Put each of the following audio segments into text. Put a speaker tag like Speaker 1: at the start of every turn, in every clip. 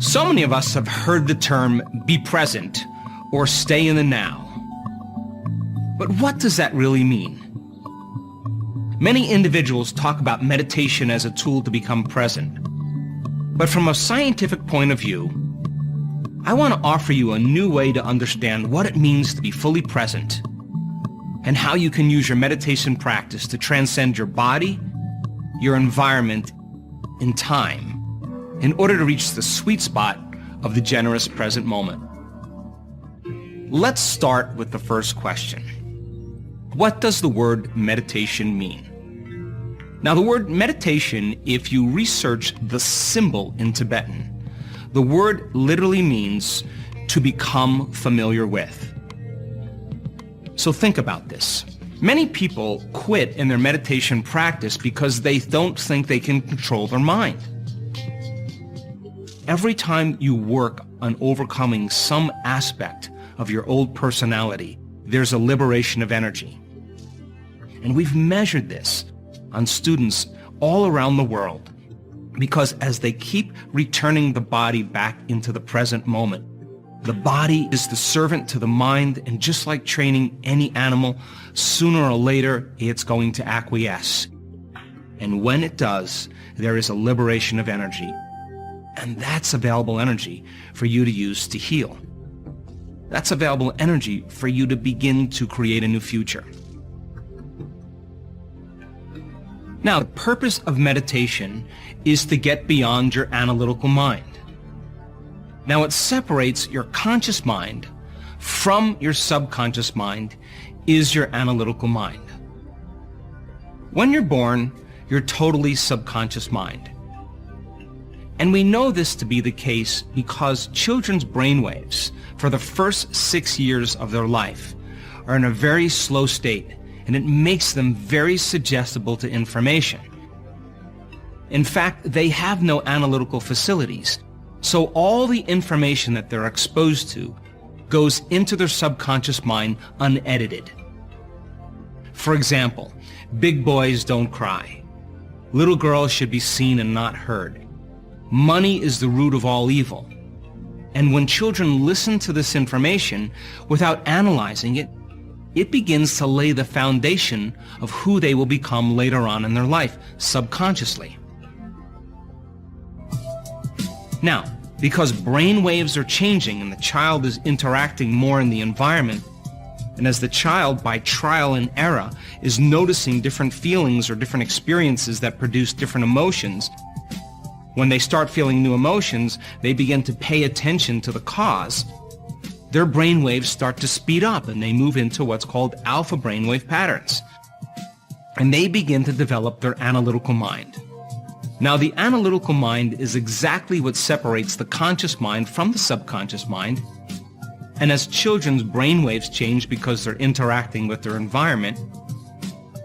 Speaker 1: So many of us have heard the term be present or stay in the now. But what does that really mean? Many individuals talk about meditation as a tool to become present. But from a scientific point of view, I want to offer you a new way to understand what it means to be fully present and how you can use your meditation practice to transcend your body, your environment, and time in order to reach the sweet spot of the generous present moment. Let's start with the first question. What does the word meditation mean? Now, the word meditation, if you research the symbol in Tibetan, the word literally means to become familiar with. So think about this. Many people quit in their meditation practice because they don't think they can control their mind. Every time you work on overcoming some aspect of your old personality, there's a liberation of energy. And we've measured this on students all around the world because as they keep returning the body back into the present moment, the body is the servant to the mind, and just like training any animal, sooner or later it's going to acquiesce. And when it does, there is a liberation of energy. And that's available energy for you to use to heal. That's available energy for you to begin to create a new future. Now, the purpose of meditation is to get beyond your analytical mind. Now, it separates your conscious mind from your subconscious mind is your analytical mind. When you're born, you're totally subconscious mind. And we know this to be the case because children's brainwaves for the first 6 years of their life are in a very slow state, and it makes them very suggestible to information. In fact, they have no analytical facilities, so all the information that they're exposed to goes into their subconscious mind unedited. For example, big boys don't cry. Little girls should be seen and not heard. Money is the root of all evil. And when children listen to this information without analyzing it, it begins to lay the foundation of who they will become later on in their life, subconsciously. Now, because brain waves are changing and the child is interacting more in the environment, and as the child, by trial and error, is noticing different feelings or different experiences that produce different emotions, when they start feeling new emotions, they begin to pay attention to the cause. Their brain waves start to speed up and they move into what's called alpha brainwave patterns. And they begin to develop their analytical mind. Now, the analytical mind is exactly what separates the conscious mind from the subconscious mind. And as children's brain waves change because they're interacting with their environment,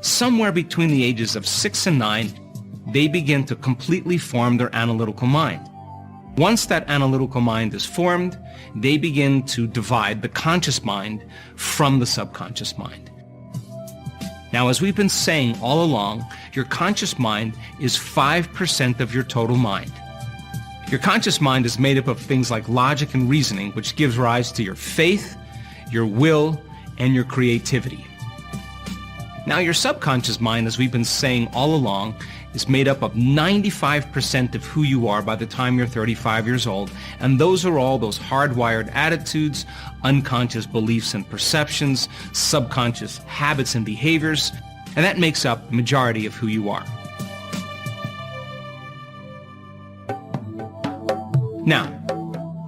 Speaker 1: somewhere between the ages of 6 and 9, they begin to completely form their analytical mind. Once that analytical mind is formed, they begin to divide the conscious mind from the subconscious mind. Now, as we've been saying all along, your conscious mind is 5% of your total mind. Your conscious mind is made up of things like logic and reasoning, which gives rise to your faith, your will, and your creativity. Now, your subconscious mind, as we've been saying all along, is made up of 95% of who you are by the time you're 35 years old, and those are all those hardwired attitudes, unconscious beliefs and perceptions, subconscious habits and behaviors, and that makes up the majority of who you are. Now,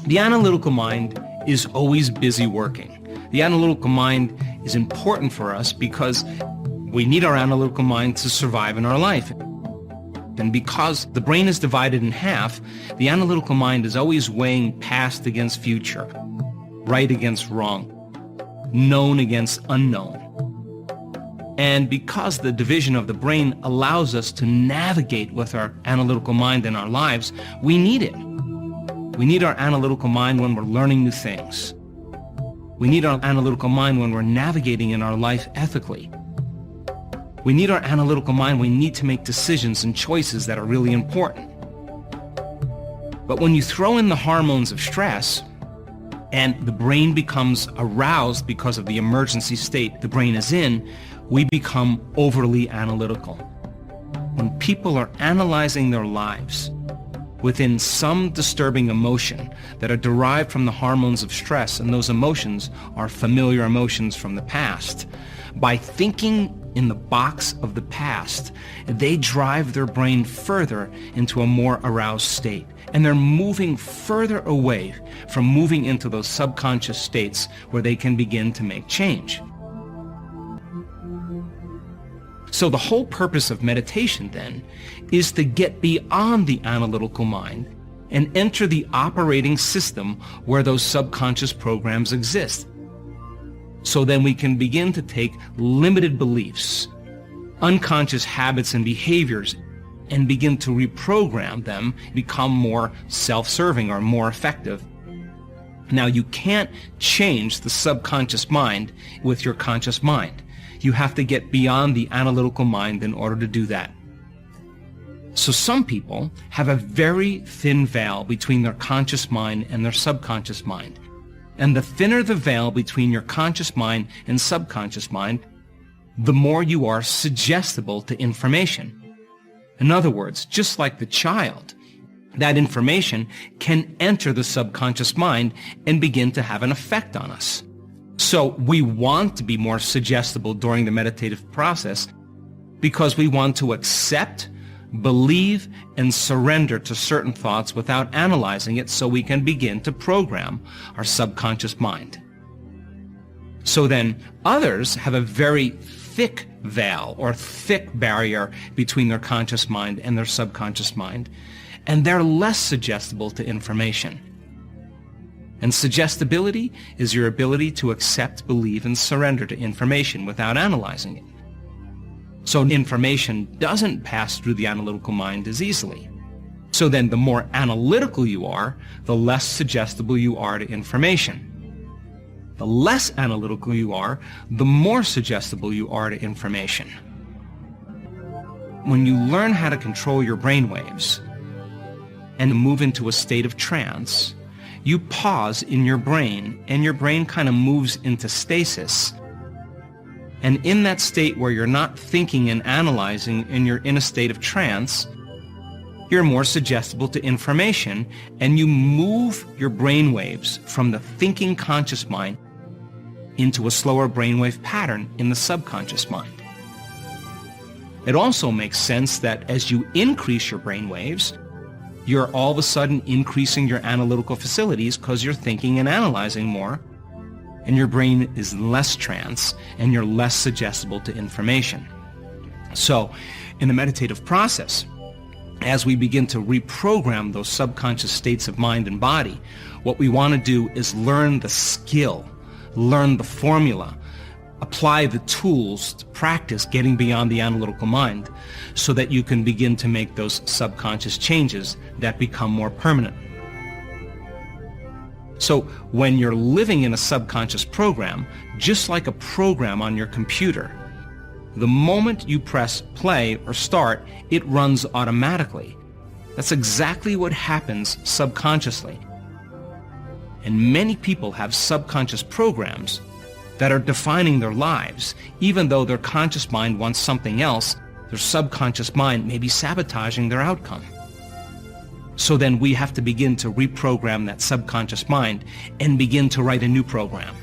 Speaker 1: the analytical mind is always busy working. The analytical mind is important for us because we need our analytical mind to survive in our life. And because the brain is divided in half, the analytical mind is always weighing past against future, right against wrong, known against unknown. And because the division of the brain allows us to navigate with our analytical mind in our lives, we need it. We need our analytical mind when we're learning new things. We need our analytical mind when we're navigating in our life ethically. We need our analytical mind when we need to make decisions and choices that are really important. But when you throw in the hormones of stress, and the brain becomes aroused because of the emergency state the brain is in, we become overly analytical. When people are analyzing their lives within some disturbing emotion that are derived from the hormones of stress, and those emotions are familiar emotions from the past, by thinking in the box of the past, they drive their brain further into a more aroused state. And they're moving further away from moving into those subconscious states where they can begin to make change. So the whole purpose of meditation then is to get beyond the analytical mind and enter the operating system where those subconscious programs exist. So then we can begin to take limited beliefs, unconscious habits and behaviors, and begin to reprogram them, become more self-serving or more effective. Now, you can't change the subconscious mind with your conscious mind. You have to get beyond the analytical mind in order to do that. So some people have a very thin veil between their conscious mind and their subconscious mind. And the thinner the veil between your conscious mind and subconscious mind, the more you are suggestible to information. In other words, just like the child, that information can enter the subconscious mind and begin to have an effect on us. So we want to be more suggestible during the meditative process because we want to accept, believe, and surrender to certain thoughts without analyzing it, so we can begin to program our subconscious mind. So then others have a very thick veil or thick barrier between their conscious mind and their subconscious mind, and they're less suggestible to information. And suggestibility is your ability to accept, believe, and surrender to information without analyzing it. So information doesn't pass through the analytical mind as easily. So then the more analytical you are, the less suggestible you are to information. The less analytical you are, the more suggestible you are to information. When you learn how to control your brainwaves and move into a state of trance, you pause in your brain, and your brain kind of moves into stasis. And in that state where you're not thinking and analyzing and you're in a state of trance, you're more suggestible to information, and you move your brain waves from the thinking conscious mind into a slower brainwave pattern in the subconscious mind. It also makes sense that as you increase your brain waves, you're all of a sudden increasing your analytical facilities because you're thinking and analyzing more, and your brain is less trance, and you're less suggestible to information. So, in the meditative process, as we begin to reprogram those subconscious states of mind and body, what we want to do is learn the skill, learn the formula, apply the tools to practice getting beyond the analytical mind so that you can begin to make those subconscious changes that become more permanent. So when you're living in a subconscious program, just like a program on your computer, the moment you press play or start, it runs automatically. That's exactly what happens subconsciously. And many people have subconscious programs that are defining their lives. Even though their conscious mind wants something else, their subconscious mind may be sabotaging their outcome. So then we have to begin to reprogram that subconscious mind and begin to write a new program.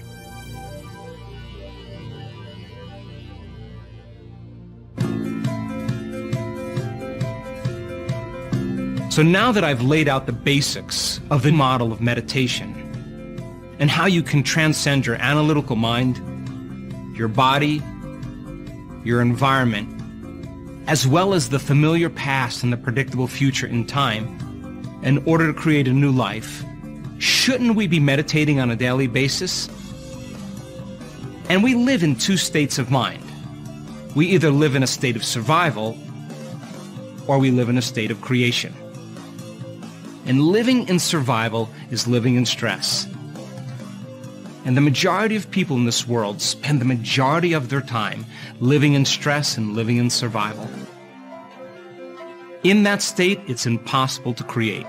Speaker 1: So now that I've laid out the basics of the model of meditation and how you can transcend your analytical mind, your body, your environment, as well as the familiar past and the predictable future in time, in order to create a new life, shouldn't we be meditating on a daily basis? And we live in two states of mind. We either live in a state of survival or we live in a state of creation. And living in survival is living in stress. And the majority of people in this world spend the majority of their time living in stress and living in survival. In that state, it's impossible to create.